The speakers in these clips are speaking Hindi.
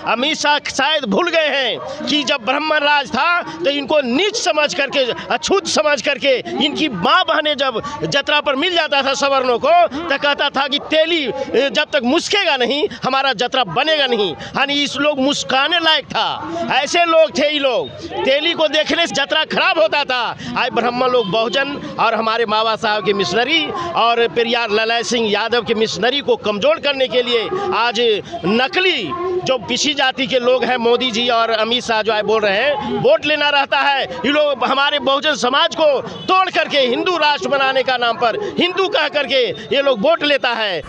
अमित शाह शायद भूल गए हैं कि जब ब्राह्मण राज था तो इनको नीच समझ करके, अछूत समझ करके इनकी माँ बहनें जब जतरा पर मिल जाता था सवर्णों को तो कहता था कि तेली जब तक मुस्केगा नहीं हमारा जतरा बनेगा नहीं। यानी इस लोग मुस्काने लायक था, ऐसे लोग थे। ये लोग तेली को देखने से जतरा खराब होता था। आज ब्राह्मण लोग बहुजन और हमारे बाबा साहब के मिशनरी और पेरियार ललाई सिंह यादव के मिशनरी को कमजोर करने के लिए आज नकली जो पिछड़ी जाति के लोग हैं, मोदी जी और अमित शाह जो है बोल रहे हैं वोट लेना रहता है, ये लोग हमारे बहुजन समाज को तोड़ करके हिंदू राष्ट्र बनाने का नाम पर हिंदू कह करके ये लोग वोट लेता है।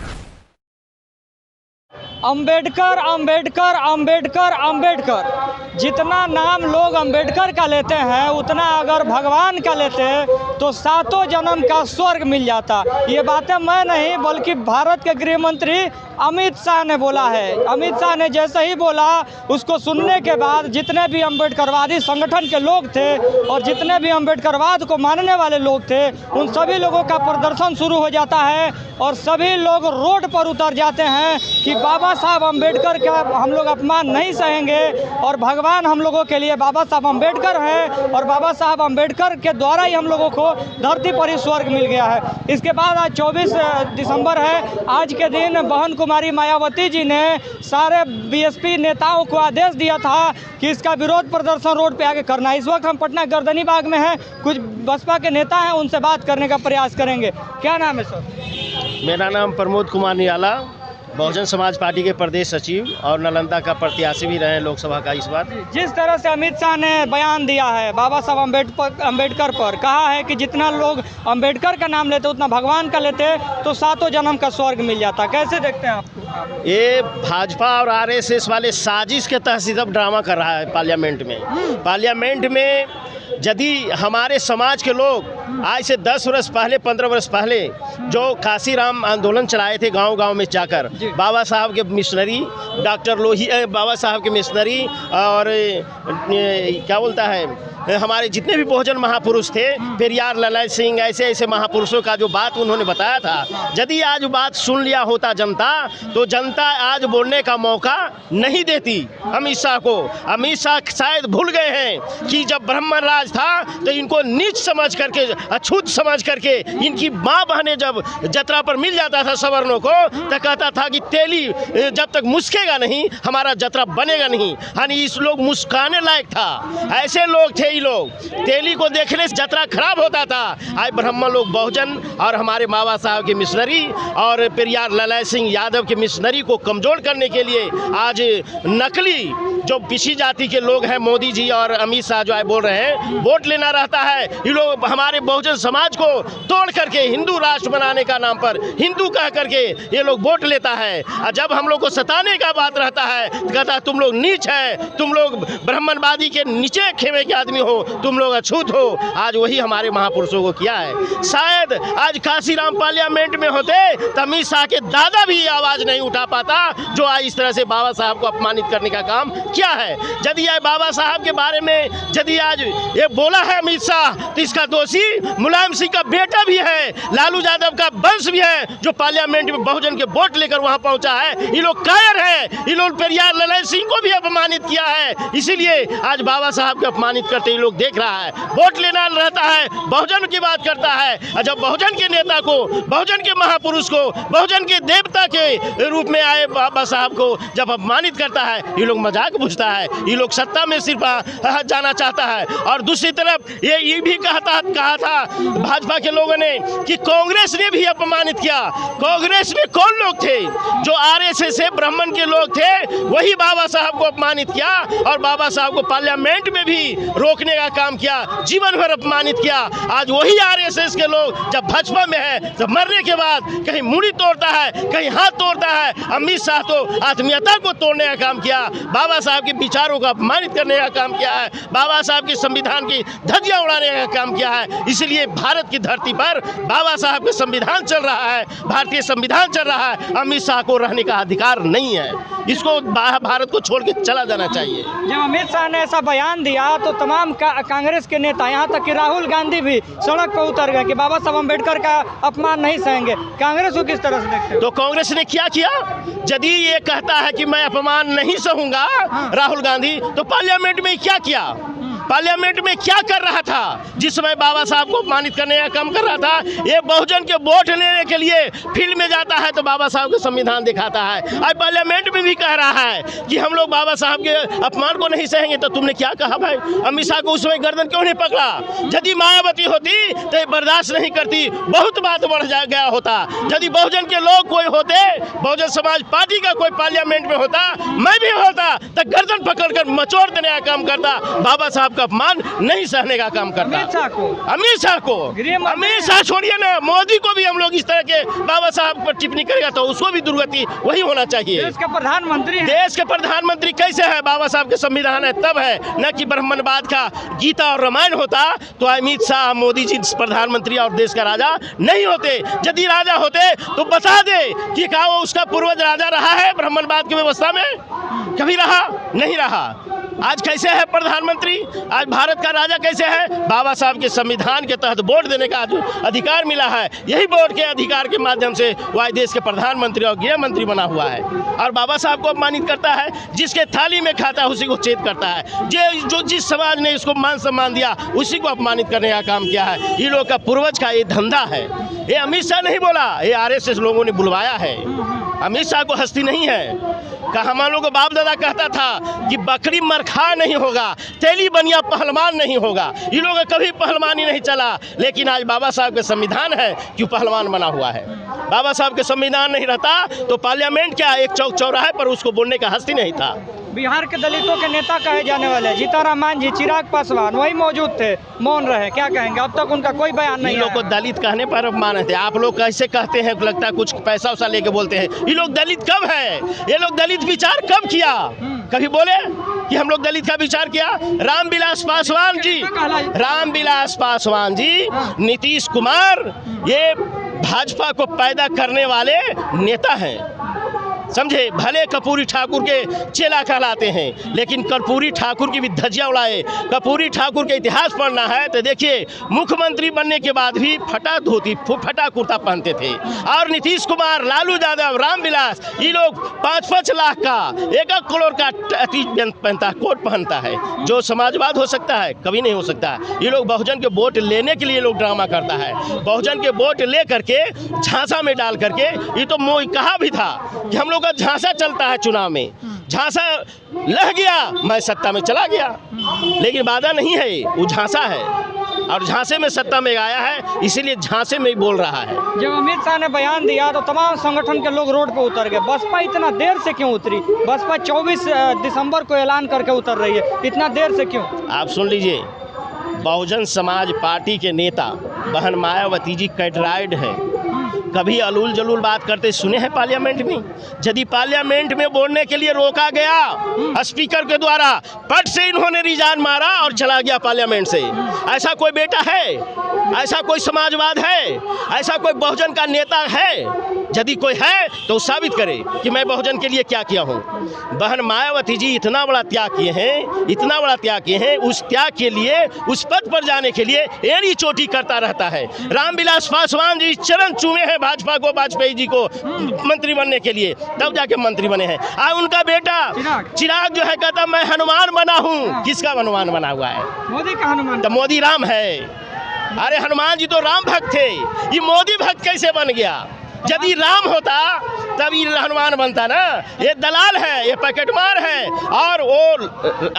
अंबेडकर अंबेडकर अंबेडकर अंबेडकर, जितना नाम लोग अंबेडकर का लेते हैं उतना अगर भगवान का लेते तो सातों जन्म का स्वर्ग मिल जाता। ये बातें मैं नहीं बल्कि भारत के गृह मंत्री अमित शाह ने बोला है। अमित शाह ने जैसे ही बोला उसको सुनने के बाद जितने भी अंबेडकरवादी संगठन के लोग थे और जितने भी अंबेडकरवाद को मानने वाले लोग थे उन सभी लोगों का प्रदर्शन शुरू हो जाता है और सभी लोग रोड पर उतर जाते हैं कि बाबा साहब अंबेडकर का हम लोग अपमान नहीं सहेंगे और भगवान हम लोगों के लिए बाबा साहब अंबेडकर हैं और बाबा साहब अंबेडकर के द्वारा ही हम लोगों को धरती पर ही स्वर्ग मिल गया है। इसके बाद आज 24 दिसंबर है। आज के दिन बहन कुमारी मायावती जी ने सारे बीएसपी नेताओं को आदेश दिया था कि इसका विरोध प्रदर्शन रोड पे आके करना है। इस वक्त हम पटना गर्दनी बाग में हैं, कुछ बसपा के नेता हैं, उनसे बात करने का प्रयास करेंगे। क्या नाम है सर? मेरा नाम प्रमोद कुमार निराला, बहुजन समाज पार्टी के प्रदेश सचिव और नालंदा का प्रत्याशी भी रहे लोकसभा का। इस बार जिस तरह से अमित शाह ने बयान दिया है बाबा साहब अंबेडकर पर, कहा है कि जितना लोग अंबेडकर का नाम लेते उतना भगवान का लेते तो सातों जन्म का स्वर्ग मिल जाता। कैसे देखते हैं आपको? ये भाजपा और आरएसएस वाले साजिश के तहत अब ड्रामा कर रहा है पार्लियामेंट में। पार्लियामेंट में यदि हमारे समाज के लोग आज से 10 वर्ष पहले 15 वर्ष पहले जो काशीराम आंदोलन चलाए थे गांव गांव में जाकर, बाबा साहब के मिशनरी डॉक्टर लोही बाबा साहब के मिशनरी और क्या बोलता है हमारे जितने भी बहुजन महापुरुष थे, पेरियार ललाई सिंह, ऐसे ऐसे महापुरुषों का जो बात उन्होंने बताया था, यदि आज बात सुन लिया होता जनता तो जनता आज बोलने का मौका नहीं देती अमित शाह को। अमित शाह शायद भूल गए हैं कि जब ब्राह्मण राज था तो इनको नीच समझ करके, अछूत समझ करके इनकी माँ बहनें जब जतरा पर मिल जाता था सवर्णों को तो कहता था कि तेली जब तक मुस्केगा नहीं हमारा जतरा बनेगा नहीं। यानी इस लोग मुस्काने लायक था, ऐसे लोग थे। ये लोग तेली को देखने से जतरा खराब होता था। आज ब्राह्मण लोग बहुजन और हमारे बाबा साहब के मिशनरी और पेरियार ललाई सिंह यादव के मिशनरी को कमजोर करने के लिए आज नकली जो पिछड़ी जाति के लोग हैं, मोदी जी और अमित शाह जो है बोल रहे हैं वोट लेना रहता है, ये लोग हमारे बहुजन समाज को तोड़ करके हिंदू राष्ट्र बनाने का नाम पर हिंदू कह करके ये लोग वोट लेता है। और जब हम लोग को सताने का बात रहता है तो कहता है तुम लोग नीच है, तुम लोग ब्राह्मणवादी के नीचे खेमे के आदमी हो, तुम लोग अछूत हो। आज वही हमारे महापुरुषों को किया है। शायद आज काशीराम पार्लियामेंट में होते तो अमित शाह के दादा भी आवाज नहीं उठा पाता जो आज इस तरह से बाबा साहब को अपमानित करने का काम क्या है। यदि आज बाबा साहब के बारे में यदि आज ये बोला है अमित शाह तो इसका दोषी मुलायम सिंह का बेटा भी है, लालू यादव का वंश भी है जो पार्लियामेंट में बहुजन के वोट लेकर वहां पहुंचा है। ये लोग कायर है, ये लोग पेरियार ललाई सिंह को भी अपमानित किया है, इसीलिए आज बाबा साहब को अपमानित करते ये लोग देख रहा है। वोट लेना रहता है, बहुजन की बात करता है, और जब बहुजन के नेता को, बहुजन के महापुरुष को, बहुजन के देवता के रूप में आए बाबा साहब को जब अपमानित करता है ये लोग मजाक बुझता है। ये लोग सत्ता में सिर्फ जाना चाहता है। और दूसरी तरफ ये भी कहा था भाजपा के लोगों ने कि कांग्रेस ने भी अपमानित किया। कांग्रेस में कौन लोग थे? जो आरएसएस से ब्राह्मण के लोग थे, वही बाबा साहब को अपमानित किया और बाबा साहब को पार्लियामेंट में भी रोकने का काम किया, जीवन भर अपमानित किया। आज वही आरएसएस के लोग जब भाजपा में है तो मरने के बाद कहीं मुड़ी तोड़ता है, कहीं हाथ तोड़ता है। अमित शाह तो आत्मीयता को तोड़ने का काम किया। बाबा साहब साहब के विचारों को अपमानित करने का काम किया है, बाबा साहब के संविधान की धज्जियां उड़ाने का काम किया है। इसलिए भारत की धरती पर बाबा साहब का संविधान चल रहा है, भारतीय संविधान चल रहा है। अमित शाह को रहने का अधिकार नहीं है, इसको भारत को छोड़ के चला जाना चाहिए। जब अमित शाह ने ऐसा बयान दिया तो तमाम कांग्रेस के नेता, यहाँ तक कि राहुल गांधी भी सड़क पर उतर गए कि बाबा साहब अम्बेडकर का अपमान नहीं सहेंगे। कांग्रेस को किस तरह से देखते हो? तो कांग्रेस ने क्या किया? यदि ये कहता है कि मैं अपमान नहीं सहूंगा राहुल गांधी, तो पार्लियामेंट में क्या किया? पार्लियामेंट में क्या कर रहा था? जिस समय बाबा साहब को अपमानित करने का काम कर रहा था, ये बहुजन के वोट लेने के लिए फील्ड में जाता है तो बाबा साहब का संविधान दिखाता है। आज पार्लियामेंट में भी कह रहा है कि हम लोग बाबा साहब के अपमान को नहीं सहेंगे। तो तुमने क्या कहा भाई? अमित शाह को उस समय गर्दन क्यों नहीं पकड़ा? यदि मायावती होती तो ये बर्दाश्त नहीं करती, बहुत बात बढ़ गया होता। यदि बहुजन के लोग कोई होते, बहुजन समाज पार्टी का कोई पार्लियामेंट में होता, मैं भी होता, तो गर्दन पकड़कर मचोड़ देने का काम करता, बाबा साहब का अपमान नहीं सहने का काम करता। अमित शाह छोड़िए ना, मोदी को भी हम लोग इस तरह के बाबा साहब पर टिप्पणी करेगा तो उसको भी दुर्गति वही होना चाहिए। देश के प्रधानमंत्री कैसे है? बाबा साहब के संविधान है तब है, न कि ब्राह्मणवाद का गीता और रामायण होता तो अमित शाह मोदी जी प्रधानमंत्री और देश का राजा नहीं होते। यदि राजा होते तो बता दे कि क्या वो उसका पूर्वज राजा रहा है ब्राह्मणवाद की व्यवस्था में? कभी रहा नहीं रहा। आज कैसे है प्रधानमंत्री? आज भारत का राजा कैसे है? बाबा साहब के संविधान के तहत वोट देने का अधिकार मिला है। यही वोट के अधिकार के माध्यम से वह देश के प्रधानमंत्री और गृह मंत्री बना हुआ है। और बाबा साहब को अपमानित करता है, जिसके थाली में खाता है उसी को चेत करता है। जो जिस समाज ने इसको मान सम्मान दिया उसी को अपमानित करने का काम किया है। ये लोग का पूर्वज का ये धंधा है। ये अमित शाह नहीं बोला, ये RSS लोगों ने बुलवाया है। अमित शाह को हस्ती नहीं है। हम लोग को बाप दादा कहता था कि बकरी मरखा नहीं होगा, तेली बनिया पहलवान नहीं होगा। ये लोग कभी पहलवानी नहीं चला, लेकिन आज बाबा साहब का संविधान है क्यों पहलवान बना हुआ है। बाबा साहब के संविधान नहीं रहता तो पार्लियामेंट क्या एक चौक चौराहे पर उसको बोलने का हस्ती नहीं था। बिहार के दलितों के नेता कहे जाने वाले जीतन मांझी, चिराग पासवान वही मौजूद थे, मौन रहे, क्या कहेंगे? अब तक उनका कोई बयान नहीं। लोग को दलित कहने पर अपमान थे। आप लोग कैसे कहते हैं? लगता है कुछ पैसा वैसा लेके बोलते हैं। ये लोग दलित कब है? ये लोग दलित विचार कब किया? कभी बोले कि हम लोग दलित का विचार किया? रामविलास पासवान जी, नीतीश कुमार, ये भाजपा को पैदा करने वाले नेता हैं, समझे? भले कर्पूरी ठाकुर के चेला कहलाते हैं, लेकिन कर्पूरी ठाकुर की भी धज्जियां उड़ाए। कर्पूरी ठाकुर के इतिहास पढ़ना है तो देखिए, मुख्यमंत्री बनने के बाद भी फटा धोती फटा कुर्ता पहनते थे। और नीतीश कुमार, लालू यादव, रामविलास, ये लोग 5-5 लाख का, 1 करोड़ का पहनता, कोट पहनता है। जो समाजवाद हो सकता है? कभी नहीं हो सकता। ये लोग बहुजन के वोट लेने के लिए लोग ड्रामा करता है। बहुजन के वोट ले करके झांसा में डाल करके, ये तो कहा भी था कि हम लोग का झांसा चलता है चुनाव में, झांसा लह गया मैं सत्ता में चला गया, लेकिन वादा नहीं है, वो झांसा है और झांसे में सत्ता में आया है, इसीलिए झांसे में ही बोल रहा है। जब अमित शाह ने बयान दिया तो तमाम संगठन के लोग रोड पर उतर गए। बसपा इतना देर से क्यों उतरी? बसपा 24 दिसंबर को ऐलान करके उतर रही है, इतना देर से क्यों? आप सुन लीजिए, बहुजन समाज पार्टी के नेता बहन मायावती जी कैटराइड है। कभी अलूल जलूल बात करते सुने हैं पार्लियामेंट में? यदि पार्लियामेंट में बोलने के लिए रोका गया स्पीकर के द्वारा, पट से इन्होंने रिजाइन मारा और चला गया पार्लियामेंट से। ऐसा कोई बेटा है? ऐसा कोई समाजवाद है? ऐसा कोई बहुजन का नेता है? यदि कोई है तो साबित करे कि मैं बहुजन के लिए क्या किया हूँ। बहन मायावती जी इतना बड़ा त्याग किए हैं, इतना बड़ा त्याग किए हैं। उस त्याग के लिए, उस पद पर जाने के लिए एड़ी चोटी करता रहता है। रामविलास पासवान जी चरण चूमे हैं भाजपा को, वाजपेयी जी को मंत्री बनने के लिए, तब जाके मंत्री बने हैं। आज उनका बेटा चिराग जो है कहता मैं हनुमान बना हूँ। किसका हनुमान बना हुआ है? मोदी का हनुमान। तो मोदी राम है। अरे हनुमान जी तो राम भक्त थे, ये मोदी भक्त कैसे बन गया? यदि राम होता तब ये हनुमान बनता ना। ये दलाल है, ये पैकेटमार है और वो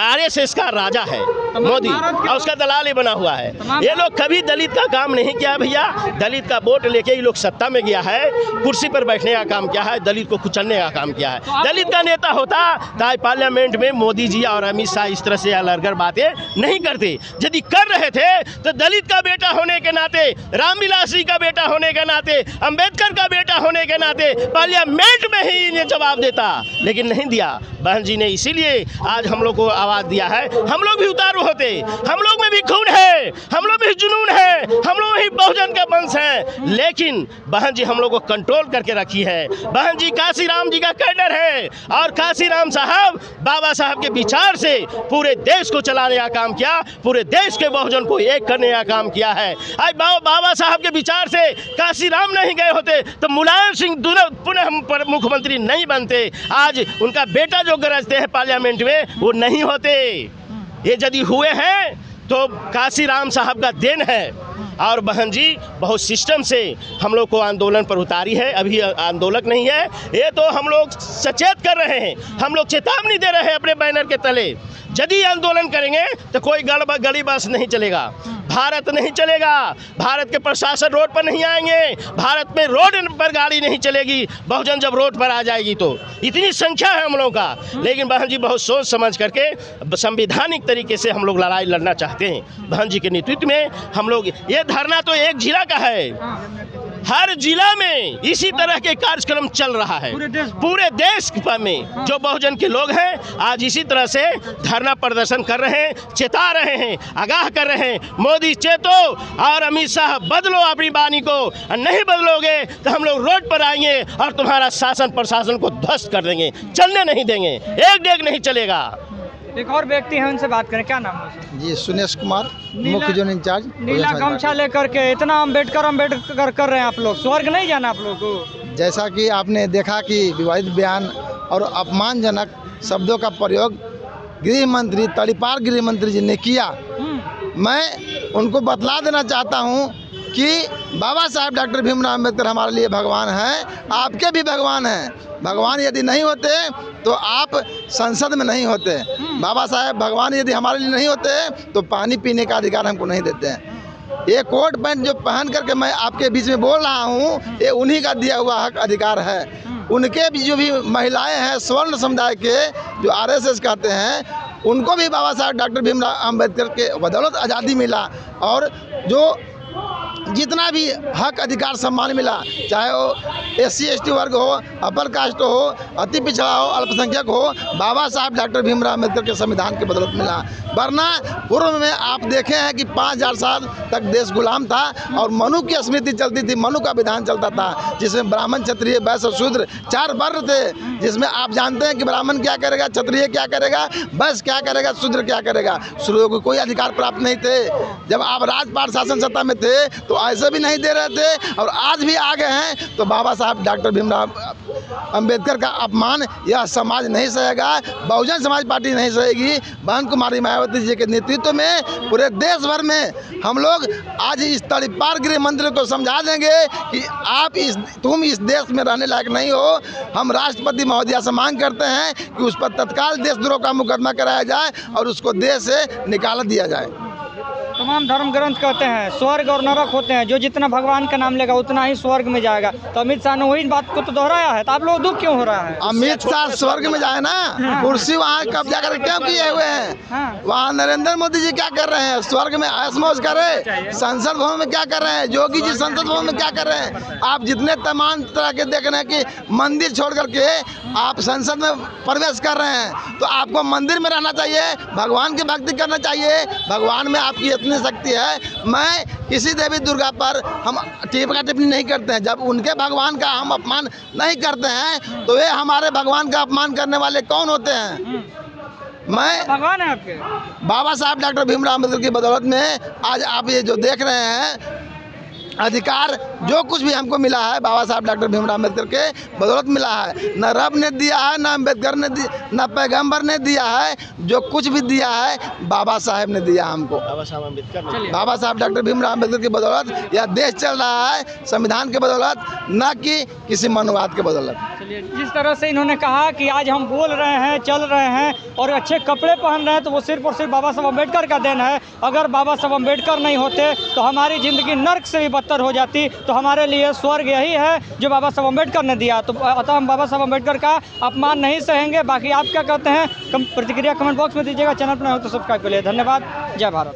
RSS का राजा है मोदी, और उसका दलाल ही बना हुआ है। ये लोग कभी दलित का काम नहीं किया भैया। दलित का वोट लेके ये लोग सत्ता में गया है, कुर्सी पर बैठने का काम किया है, दलित को कुचलने का काम किया है। दलित का नेता होता तो आज पार्लियामेंट में मोदी जी और अमित शाह इस तरह से अलग बातें नहीं करते। यदि कर रहे थे तो दलित का बेटा होने के नाते, रामविलास जी का बेटा होने के नाते, अम्बेडकर का बेटा होने के नाते पार्लियामेंट में ही इन्हें जवाब देता, लेकिन नहीं दिया। बहन जी ने इसीलिए आज हम लोग को आवाज़ दिया है। हम लोग भी उतारू होते, हम लोग में भी खून है, हम लोग भी जुनून है, हम लोग भी बहुजन का वंश है, लेकिन बहन जी हम लोग को कंट्रोल करके रखी है। बहन जी काशी राम जी का कैडर है और काशी राम साहब बाबा साहब के विचार से पूरे देश को चलाने का काम किया, पूरे देश के बहुजन को एक करने का काम किया है। आज बाबा साहब के विचार से काशी राम नहीं गए होते तो मुलायम सिंह पुनः मुख्यमंत्री नहीं बनते। आज उनका बेटा जो गरजते हैं पार्लियामेंट में वो नहीं होते। ये यदि हुए हैं तो काशी राम साहब का देन है। और बहन जी बहुत सिस्टम से हम लोग को आंदोलन पर उतारी है। अभी आंदोलक नहीं है, ये तो हम लोग सचेत कर रहे हैं, हम लोग चेतावनी दे रहे हैं अपने बैनर के तले। यदि आंदोलन करेंगे तो कोई गली बस नहीं चलेगा, भारत नहीं चलेगा, भारत के प्रशासन रोड पर नहीं आएंगे, भारत में रोड पर गाड़ी नहीं चलेगी। बहुजन जब रोड पर आ जाएगी तो इतनी संख्या है हम लोगों का। लेकिन बहन जी बहुत सोच समझ करके संवैधानिक तरीके से हम लोग लड़ाई लड़ना चाहते हैं। बहन जी के नेतृत्व में हम लोग, ये धरना तो एक जिला का है, हर जिला में इसी तरह के कार्यक्रम चल रहा है। पूरे देश में जो बहुजन के लोग हैं आज इसी तरह से धरना प्रदर्शन कर रहे हैं, चेता रहे हैं, आगाह कर रहे हैं, मोदी चेतो और अमित शाह बदलो अपनी वाणी को, नहीं बदलोगे तो हम लोग रोड पर आएंगे और तुम्हारा शासन प्रशासन को ध्वस्त कर देंगे, चलने नहीं देंगे, एक डेग नहीं चलेगा। एक और व्यक्ति हैं, उनसे बात करें। क्या नाम है? जी सुनेश कुमार, मुख्य जोन इंचार्ज। नीला गमछा लेकर के इतना अम्बेडकर कर रहे हैं आप लोग, स्वर्ग नहीं जाना आप लोग को? जैसा कि आपने देखा कि विवादित बयान और अपमानजनक शब्दों का प्रयोग गृह मंत्री, तड़ीपार गृह मंत्री जी ने किया। मैं उनको बतला देना चाहता हूं कि बाबा साहेब डॉक्टर भीमराव अम्बेडकर हमारे लिए भगवान हैं, आपके भी भगवान हैं। भगवान यदि नहीं होते तो आप संसद में नहीं होते। बाबा साहेब भगवान यदि हमारे लिए नहीं होते तो पानी पीने का अधिकार हमको नहीं देते हैं। ये कोट पैंट जो पहन करके मैं आपके बीच में बोल रहा हूँ, ये उन्हीं का दिया हुआ हक अधिकार है। उनके भी जो भी महिलाएं हैं स्वर्ण समुदाय के, जो RSS कहते हैं, उनको भी बाबा साहेब डॉक्टर भीमराव अम्बेडकर के बदौलत आज़ादी मिला। और जो जितना भी हक अधिकार सम्मान मिला, चाहे वो SC ST वर्ग हो, अपर कास्ट हो, अति पिछड़ा हो, अल्पसंख्यक हो, बाबा साहब डॉक्टर भीमराव अम्बेडकर के संविधान के बदौलत मिला। वरना पूर्व में आप देखे हैं कि 5000 साल तक देश गुलाम था और मनु की स्मृति चलती थी, मनु का विधान चलता था, जिसमें ब्राह्मण, क्षत्रिय, वैश्य और शूद्र 4 वर्ण थे। जिसमें आप जानते हैं कि ब्राह्मण क्या करेगा, क्षत्रिय क्या करेगा, वैश्य क्या करेगा, शूद्र क्या करेगा। शूद्रों को कोई अधिकार प्राप्त नहीं थे। जब आप राजपाट शासन सत्ता में थे तो ऐसे भी नहीं दे रहे थे, और आज भी आ गए हैं। तो बाबा साहब डॉक्टर भीमराव अम्बेडकर का अपमान यह समाज नहीं सहेगा, बहुजन समाज पार्टी नहीं सहेगी। बहन कुमारी मायावती जी के नेतृत्व में पूरे देश भर में हम लोग आज इस तड़ीपार गृह मंत्री को समझा देंगे कि तुम इस देश में रहने लायक नहीं हो। हम राष्ट्रपति महोदया से मांग करते हैं कि उस पर तत्काल देशद्रोह का मुकदमा कराया जाए और उसको देश से निकाल दिया जाए। तमाम धर्म ग्रंथ कहते हैं स्वर्ग और नरक होते हैं, जो जितना भगवान का नाम लेगा उतना ही स्वर्ग में जाएगा। तो अमित शाह ने वही बात को तो दोहराया है, तो आप लोग दुख क्यों हो रहा है? अमित शाह स्वर्ग में जाए ना, कुर्सी वहाँ कब्जा कर क्यों किए हुए हैं? वहाँ नरेंद्र मोदी जी क्या कर रहे हैं? स्वर्ग में ऐश मौज कर रहे हैं। संसद भवन में क्या कर रहे हैं? योगी जी संसद भवन में क्या कर रहे हैं? आप जितने तमाम तरह के देख रहे हैं कि मंदिर छोड़ करके आप संसद में प्रवेश कर रहे हैं, तो आपको मंदिर में रहना चाहिए, भगवान की भक्ति करना चाहिए। भगवान में आपकी इतनी शक्ति है। मैं किसी देवी दुर्गा पर हम टीका टिप्पणी नहीं करते हैं। जब उनके भगवान का हम अपमान नहीं करते हैं तो वे हमारे भगवान का अपमान करने वाले कौन होते हैं? मैं भगवान है आपके बाबा साहब डॉक्टर भीमराव अम्बेडकर की बदौलत में आज आप ये जो देख रहे हैं अधिकार, जो कुछ भी हमको मिला है बाबा साहब डॉक्टर भीमराव अम्बेडकर के बदौलत मिला है। न रब ने दिया है, न अम्बेडकर ने दिया, न पैगंबर ने दिया है। जो कुछ भी दिया है बाबा साहब ने दिया हमको, बाबा साहब अम्बेडकर, बाबा साहब डॉक्टर भीमराव अम्बेडकर की बदौलत यह देश चल रहा है, संविधान के बदौलत, न कि किसी मनुवाद के बदौलत। चलिए, जिस तरह से इन्होंने कहा कि आज हम बोल रहे हैं, चल रहे हैं और अच्छे कपड़े पहन रहे हैं, तो वो सिर्फ और सिर्फ बाबा साहब अम्बेडकर का देन है। अगर बाबा साहब अम्बेडकर नहीं होते तो हमारी ज़िंदगी नर्क से भी बदतर हो जाती। तो हमारे लिए स्वर्ग यही है जो बाबा साहब अम्बेडकर ने दिया। तो अतः हम बाबा साहब अम्बेडकर का अपमान नहीं सहेंगे। बाकी आप क्या कहते हैं प्रतिक्रिया कमेंट बॉक्स में दीजिएगा। चैनल पर नहीं हो तो सब्सक्राइब कर लिए। धन्यवाद। जय भारत।